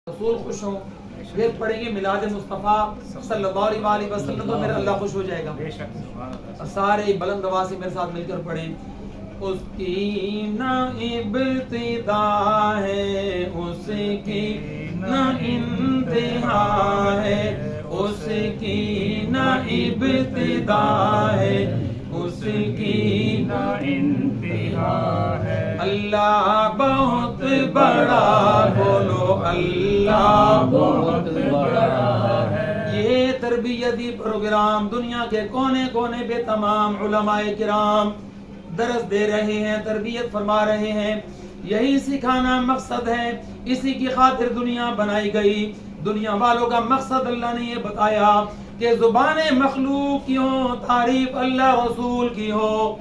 رسول خوش ہوں، پھر پڑھیں گے میلاد مصطفیٰ صلی اللہ علیہ وسلم تو میرا اللہ خوش ہو جائے گا۔ سارے بلند آواز سے میرے ساتھ مل کر پڑھیں۔ اس کی نہ ابتدا ہے، اس کی نہ انتہا ہے، اس کی نہ ابتدا ہے، اس کی نہ انتہا ہے۔ اللہ بہت بڑا، بولو اللہ بہت بڑا ہے۔ یہ تربیتی پروگرام دنیا کے کونے کونے پہ تمام علماء کرام درس دے رہے ہیں، تربیت فرما رہے ہیں۔ یہی سکھانا مقصد ہے، اسی کی خاطر دنیا بنائی گئی۔ دنیا والوں کا مقصد اللہ نے یہ بتایا کہ زبان مخلوق کی ہو، تعریف اللہ رسول کی ہو۔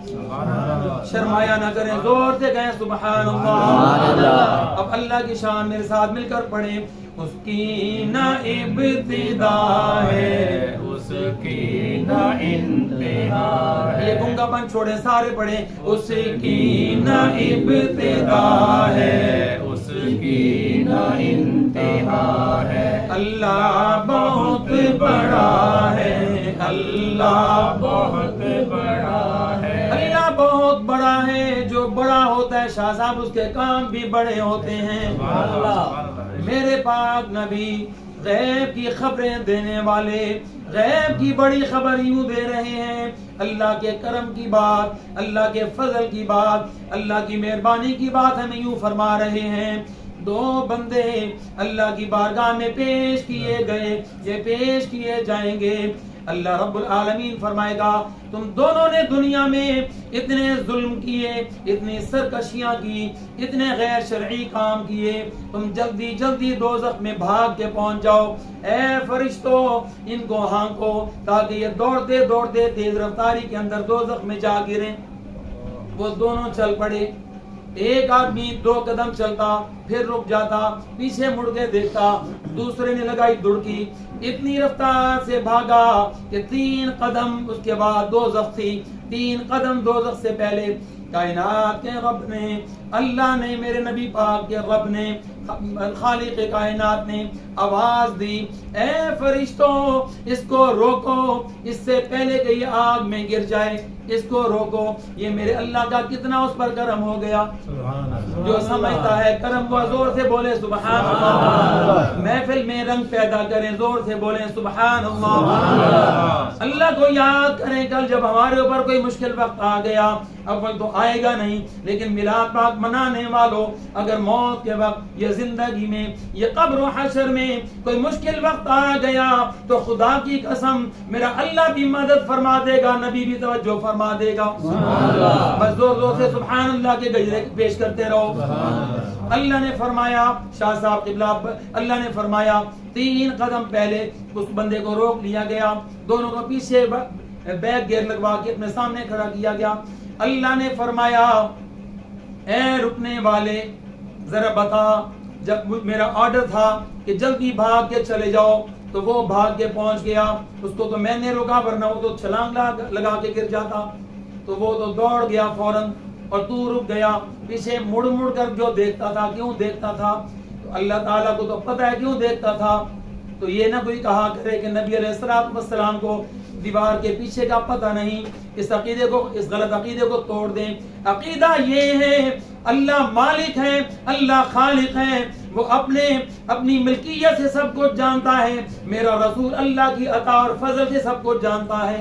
شرمایا نہ کریں، زور سے کہیں سبحان اللہ۔ اب اللہ کی شان میرے ساتھ مل کر پڑھیں۔ اس کی نہ ابتدا ہے، اس کی نہ انتہا ہے۔ یہ گنگا پن چھوڑیں، سارے پڑھیں۔ اس کی نہ ابتدا ہے، اس کی نہ انتہا ہے۔ اللہ بہت بڑا ہے، اللہ بہت بڑا ہے۔ اللہ بہت بڑا ہے، جو بڑا ہوتا ہے شاہ صاحب اس کے کام بھی بڑے ہوتے ہیں۔ میرے پاک نبی غیب کی خبریں دینے والے، غیب کی بڑی خبر یوں دے رہے ہیں۔ اللہ کے کرم کی بات، اللہ کے فضل کی بات، اللہ کی مہربانی کی بات ہمیں یوں فرما رہے ہیں۔ دو بندے اللہ کی بارگاہ میں پیش کیے گئے، یہ پیش کیے جائیں گے۔ اللہ رب العالمین فرمائے گا تم دونوں نے دنیا میں اتنے ظلم کیے، اتنی سرکشیاں کی، اتنے غیر شرعی کام کیے، تم جلدی جلدی دوزخ میں بھاگ کے پہنچ جاؤ۔ اے فرشتوں ان کو ہانکو تاکہ یہ دوڑتے دوڑتے تیز رفتاری کے اندر دوزخ میں جا گریں۔ وہ دونوں چل پڑے۔ ایک آدمی 2 قدم چلتا، پھر رک جاتا، پیچھے مڑ کے دیکھتا، دوسرے نے لگائی دڑکی، اتنی رفتار سے بھاگا کہ 3 قدم اس کے بعد دوزخ تھی۔ 3 قدم دوزخ سے پہلے کائنات کے رب نے، اللہ نے، میرے نبی پاک کے رب نے، خالق کائنات نے آواز دی، اے فرشتوں اس کو روکو، اس سے پہلے کہ یہ آگ میں گر جائے، اس کو روکو۔ یہ میرے اللہ کا کتنا اس پر کرم ہو گیا۔ جو سمجھتا ہے کرم کو زور سے بولے سبحان اللہ۔ محفل میں رنگ پیدا کریں، زور سے بولیں سبحان اللہ۔ اللہ کو یاد کریں، کل جب ہمارے اوپر کوئی مشکل وقت آ گیا، اول تو آئے گا نہیں، لیکن میلاد پاک منانے والوں اگر موت کے وقت یا زندگی میں یا قبر و حشر میں کوئی مشکل وقت آ گیا تو خدا کی قسم میرا اللہ بھی مدد فرما دے گا، نبی بھی توجہ فرما دے گا۔ بس زور زور سے سبحان اللہ کے گجرے پیش کرتے رہو۔ اللہ نے فرمایا، شاہ صاحب قبلہ، اللہ نے فرمایا 3 قدم پہلے اس بندے کو روک لیا گیا، دونوں کو پیچھے بیک گیئر لگوا کے اپنے سامنے کھڑا کیا گیا۔ اللہ نے فرمایا اے رکنے والے ذرا بتا، جب میرا آرڈر تھا کہ جلدی بھاگ کے چلے جاؤ تو وہ بھاگ کے پہنچ گیا، اس کو تو میں نے روکا ورنہ وہ تو چھلانگ لگا کے گر جاتا، تو وہ تو دوڑ گیا فوراً، اور تو رک گیا، پیچھے مڑ مڑ کر جو دیکھتا تھا، کیوں دیکھتا تھا؟ تو اللہ تعالیٰ کو تو پتہ ہے کیوں دیکھتا تھا۔ تو یہ نہ کوئی کہا کرے کہ نبی علیہ السلام کو دیوار کے پیچھے کا پتہ نہیں، اس عقیدے کو، اس غلط عقیدے کو توڑ دیں۔ عقیدہ یہ ہے اللہ مالک ہے، اللہ خالق ہے، وہ اپنی ملکیت سے سب کچھ جانتا ہے، میرا رسول اللہ کی عطا اور فضل سے سب کچھ جانتا ہے۔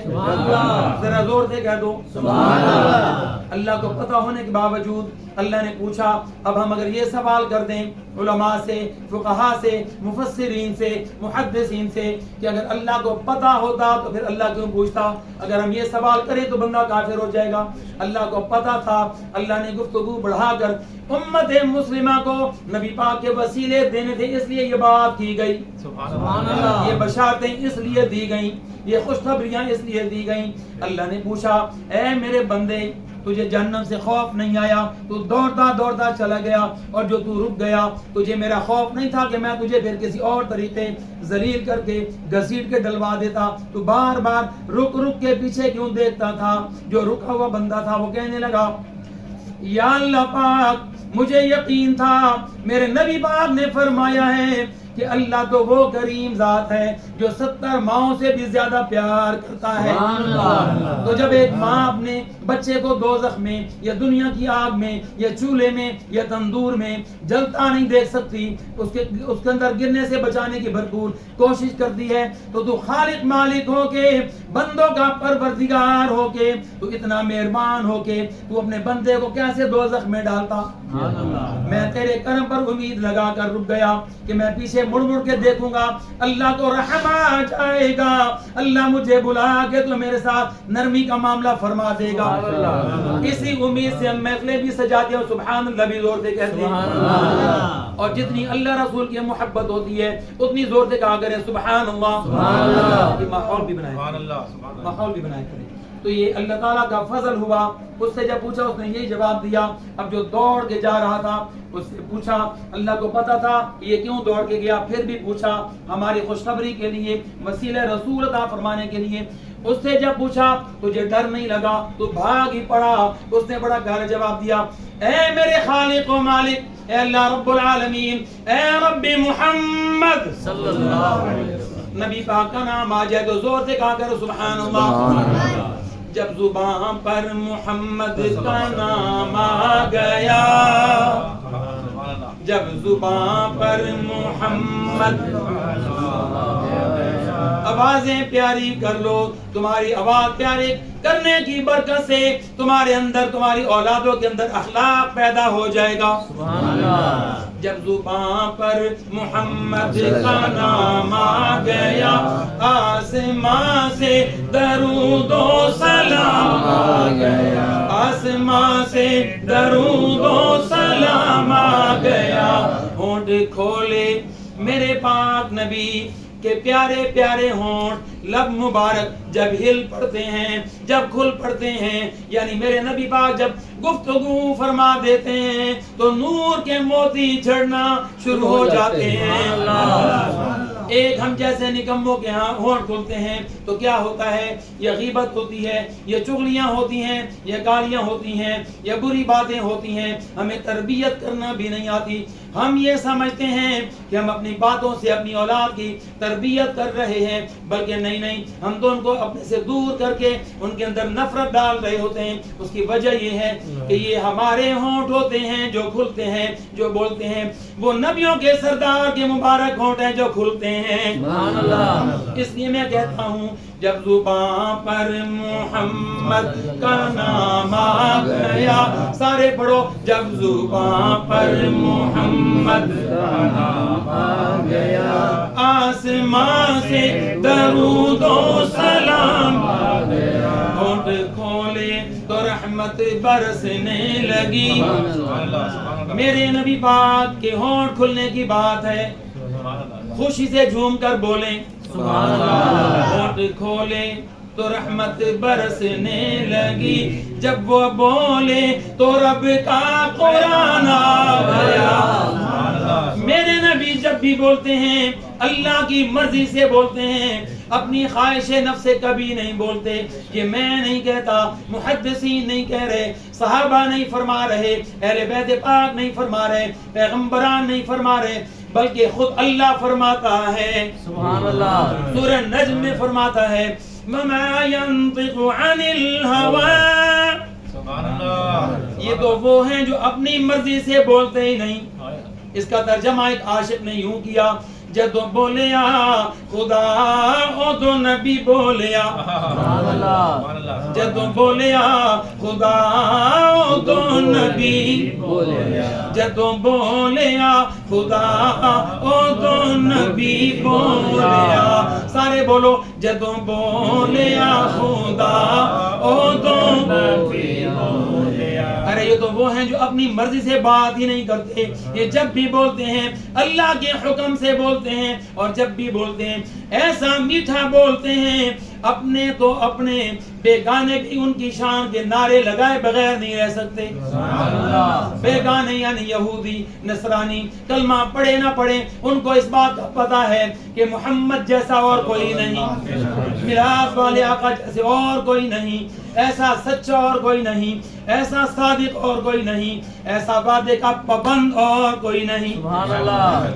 ذرا زور سے کہہ دو سبحان اللہ۔ اللہ کو پتہ ہونے کے باوجود اللہ نے پوچھا، اب ہم اگر یہ سوال کر دیں علماء سے، فقہاء سے، مفسرین سے، محدثین سے کہ اگر اللہ کو پتہ ہوتا تو پھر اللہ کیوں پوچھتا؟ اگر ہم یہ سوال کریں تو بندہ کافر ہو جائے گا۔ اللہ کو پتہ تھا، اللہ نے گفتگو بڑھا کر امت مسلمہ کو نبی پاک کے وسیلے دینے تھے، اس لیے یہ بات کی گئی، سبحان اللہ، یہ بشارتیں اس لیے دی گئیں، یہ خوشخبریاں اس لیے دی گئیں۔ اللہ نے پوچھا اے میرے بندے تجھے جہنم سے خوف نہیں آیا؟ تو دوڑتا دوڑتا چلا گیا، اور جو تو رک گیا تجھے میرا خوف نہیں تھا کہ میں تجھے پھر کسی اور طریقے ذلیل کر کے گھسیٹ کے ڈلوا دیتا؟ تو بار بار رک رک کے پیچھے کیوں دیکھتا تھا؟ جو رکا ہوا بندہ تھا وہ کہنے لگا یا اللہ پاک مجھے یقین تھا، میرے نبی پاک نے فرمایا ہے کہ اللہ تو وہ کریم ذات ہے جو 70 ماؤں سے بھی زیادہ پیار کرتا ہے. تو جب ایک ماں اپنے بچے کو دوزخ میں یا دنیا کی آگ میں یا چولہے میں یا تندور میں جلتا نہیں دیکھ سکتی, اس کے اندر گرنے سے بچانے کی بھرپور کوشش کرتی ہے, تو خالق مالک ہو کے, بندوں کا پروردگار ہو کے, تو اتنا مہربان ہو کے تو اپنے بندے کو کیسے دوزخ میں ڈالتا. میں تیرے کرم پر امید لگا کر رک گیا کہ میں پیچھے مڑ مڑ کے دیکھوں گا, اللہ کو رحم آ جائے گا, اللہ مجھے بلا کے تو میرے ساتھ نرمی کا معاملہ فرما دے گا. اسی امید سے ہم محفلیں بھی سجاتے ہیں, سبحان اللہ بھی زور سے کہتے ہیں, اور جتنی اللہ رسول کی محبت ہوتی ہے اتنی زور سے کہا کریں سبحان اللہ. یہ ماحول بھی بنائے کریں. تو یہ اللہ تعالیٰ کا فضل ہوا. اس سے جب پوچھا اس نے یہی جواب دیا. اب جو دوڑ کے جا رہا تھا اس سے پوچھا, اللہ کو پتا تھا یہ کیوں دوڑ کے گیا, پھر بھی پوچھا ہماری خوشخبری کے لیے, وسیلہ رسول عطا فرمانے کے لیے. اس سے جب پوچھا تجھے ڈر نہیں لگا تو بھاگ ہی پڑا. اس نے بڑا پیارا جواب دیا, اے میرے خالق و مالک, اے اللہ رب العالمین, اے رب محمد صلی اللہ علیہ وسلم. نبی پاک کا نام آ جائے تو زور سے کہا کرو سبحان اللہ. جب زبان پر محمد کا نام آ گیا, جب زبان پر محمد, آوازیں پیاری کر لو, تمہاری آواز پیاری کرنے کی برکت سے تمہارے اندر, تمہاری اولادوں کے اندر اخلاق پیدا ہو جائے گا. سبحان اللہ. جب زبان پر محمد کا نام آ گیا, آسمان سے درود و سلام آ گیا, آسمان سے درود و سلام آ گیا. ہونٹ کھولے میرے پاک نبی کہ پیارے پیارے ہونٹ, لب مبارک جب ہل پڑتے ہیں, جب کھل پڑتے ہیں, یعنی میرے نبی پاک جب گفتگو فرما دیتے ہیں تو نور کے موتی جھڑنا شروع ہو جاتے ہیں. ایک ہم جیسے نکموں کے ہاں ہونٹ کھلتے ہیں تو کیا ہوتا ہے, یہ غیبت ہوتی ہے, یہ چغلیاں ہوتی ہیں, یہ گالیاں ہوتی ہیں, یہ بری باتیں ہوتی ہیں, ہمیں تربیت کرنا بھی نہیں آتی. ہم یہ سمجھتے ہیں کہ ہم اپنی باتوں سے اپنی اولاد کی تربیت کر رہے ہیں, بلکہ نہیں, ہم تو ان کو اپنے سے دور کر کے ان کے اندر نفرت ڈال رہے ہوتے ہیں. اس کی وجہ یہ ہے کہ یہ ہمارے ہونٹ ہوتے ہیں جو کھلتے ہیں, جو بولتے ہیں, وہ نبیوں کے سردار کے مبارک ہونٹ ہیں جو کھلتے ہیں. اس لیے میں کہتا ہوں جب زبان پر محمد کا نام آ گیا, سارے پڑھو, جب زبان پر محمد کا نام آ گیا, آسمان سے درود و سلام آ گیا. ہونٹ کھولے تو رحمت برسنے لگی. میرے نبی پاک کے ہونٹ کھلنے کی بات ہے, خوشی سے جھوم کر بولیں سبحان اللہ. ہونٹ کھولے تو رحمت برسنے لگی, جب وہ بولے تو رب کا قرآن آ گیا. میرے نبی جب بھی بولتے ہیں اللہ کی مرضی سے بولتے ہیں, اپنی خواہش نفس سے کبھی نہیں بولتے. یہ میں نہیں کہتا, محدثین نہیں کہہ رہے, صحابہ نہیں فرما رہے, اہل بیت پاک نہیں فرما رہے, پیغمبران نہیں فرما رہے, بلکہ خود اللہ فرماتا ہے. سبحان اللہ. سورہ نجم میں فرماتا ہے وَمَا يَنطِقُ عَنِ الْهَوَىٰ. سبحان اللہ. یہ تو وہ ہیں جو اپنی مرضی سے بولتے ہی نہیں. اس کا ترجمہ ایک عاشق نے یوں کیا, جدو بولیا خدا او تو نبی بولیا. جدو بولیا خدا او تو نبی بولیا. جدو بولیا خدا او تو نبی بولیا. سارے بولو, جدو بولیا خدا او تو نبی بولیا. ارے یہ تو وہ ہیں جو اپنی مرضی سے بات ہی نہیں کرتے, یہ جب بھی بولتے ہیں اللہ کے حکم سے بولتے ہیں, اور جب بھی بولتے ہیں ایسا میٹھا بولتے ہیں اپنے تو اپنے بیگانے بھی ان کی شان کے نعرے لگائے بغیر نہیں رہ سکتے. بیگانے یعنی یہودی نصرانی کلمہ پڑھے نہ پڑھے ان کو اس بات کا پتا ہے کہ محمد جیسا اور کوئی نہیں, میراث والے آقا جیسے اور کوئی نہیں, ایسا سچا اور کوئی نہیں, ایسا صادق اور کوئی نہیں, ایسا وعدے کا پابند اور کوئی نہیں,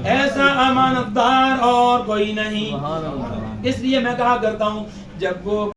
ایسا امانت دار اور کوئی نہیں. اس لیے میں کہا کرتا ہوں جب وہ